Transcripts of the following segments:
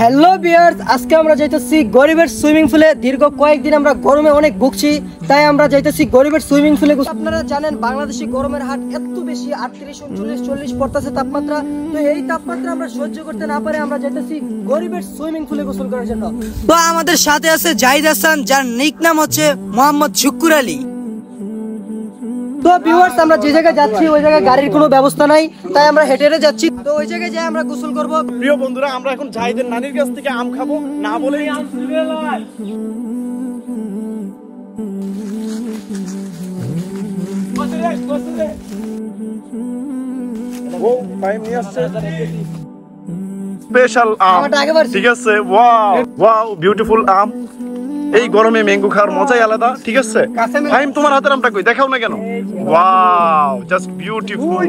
Hello viewers, আজকে আমরা যাইতেছি গরিবের সুইমিং পুলে। দীর্ঘ কয়েকদিন আমরা গরমে অনেক ভুগছি, তাই আমরা যাইতেছি গরিবের সুইমিং পুলে। আপনারা জানেন বাংলাদেশি গরমের হার এত বেশি, 38, 39, 40 পড়তেছে তাপমাত্রা। তো এই তাপমাত্রা আমরা সহ্য করতে না পারে আমরা যাইতেছি গরিবের সুইমিং পুলে গোসল করার জন্য। তো আমাদের সাথে আছে জাহিদ হাসান, যার নিক নাম হচ্ছে মোহাম্মদ শুকুর আলী। তো ভিউয়ার্স, আমরা যে জায়গায় যাচ্ছি ওই জায়গায় গাড়ির কোনো ব্যবস্থা নাই, তাই আমরা হেঁটে হেঁটে যাচ্ছি। তো ওই জায়গায় যাই আমরা গোসল করব। প্রিয় বন্ধুরা, আমরা এখন জাহিদের নানির কাছ থেকে আম খাবো, না বলেই আম চুরি হলো। ও ভাই নিয়ে আসছে স্পেশাল আম, ঠিক আছে? ওয়াও ওয়াও, বিউটিফুল আম। এই গরমে ম্যাঙ্গো খাওয়ার মজাই আলাদা, ঠিক আছে? ভাই তোমার হাতের আমটা কই, দেখাও না কেন? Wow, just beautiful.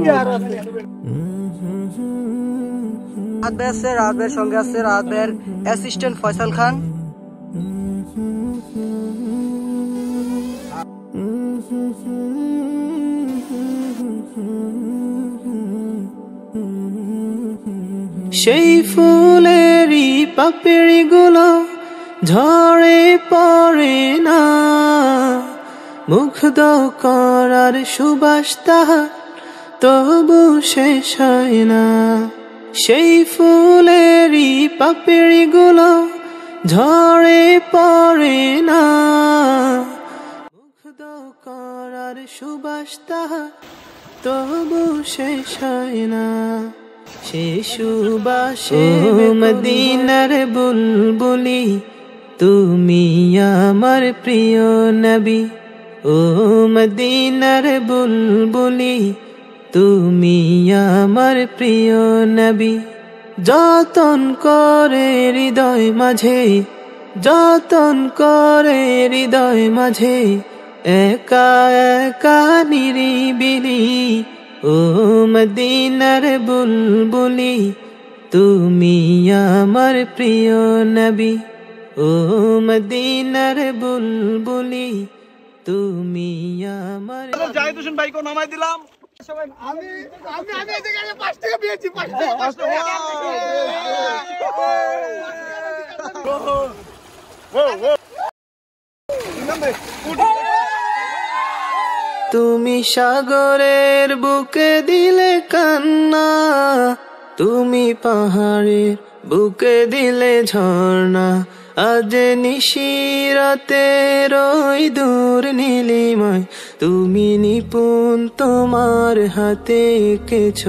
রাত আছে, রাতের সঙ্গে আছে রাতের অ্যাসিস্ট্যান্ট ফয়সাল খান। সেই ফুলেরই পাপড়ি গুলো ঝরে পড়ে না, মুগ্ধ করার সুবাস তাহার তবু শেষ হয় না। সেই ফুলেরই পাপড়ি গুলো ঝরে পড়ে না, মুগ্ধ করার সুবাস তাহার তবু শেষ হয় না। সে সুবাসে মদিনার বুলবুলি, তুমি আমার প্রিয় নবী। ও মদিনার বুলবুলি, তুমি আমার প্রিয় নবী। যতন করে হৃদয় মাঝে, যতন করে হৃদয় মাঝে, একা একা নিরিবিলি। ও মদিনার বুলবুলি, তুমি আমার প্রিয় নবী। ও মদিনার বুলবুলি, তুমি আমার। জাহিদ হোসেন ভাইকে নামাই দিলাম। আমি এই জায়গায় 5 টাকা পেয়েছি, 5 টাকা। তুমি সাগরের বুকে দিলে কান্না, তুমি পাহাড়ের বুকে দিলে ঝর্ণা। আজ নিশিরাতে রই দূর নীলিমায়, তুমি নিপুণ তোমার হাতে এঁকেছ।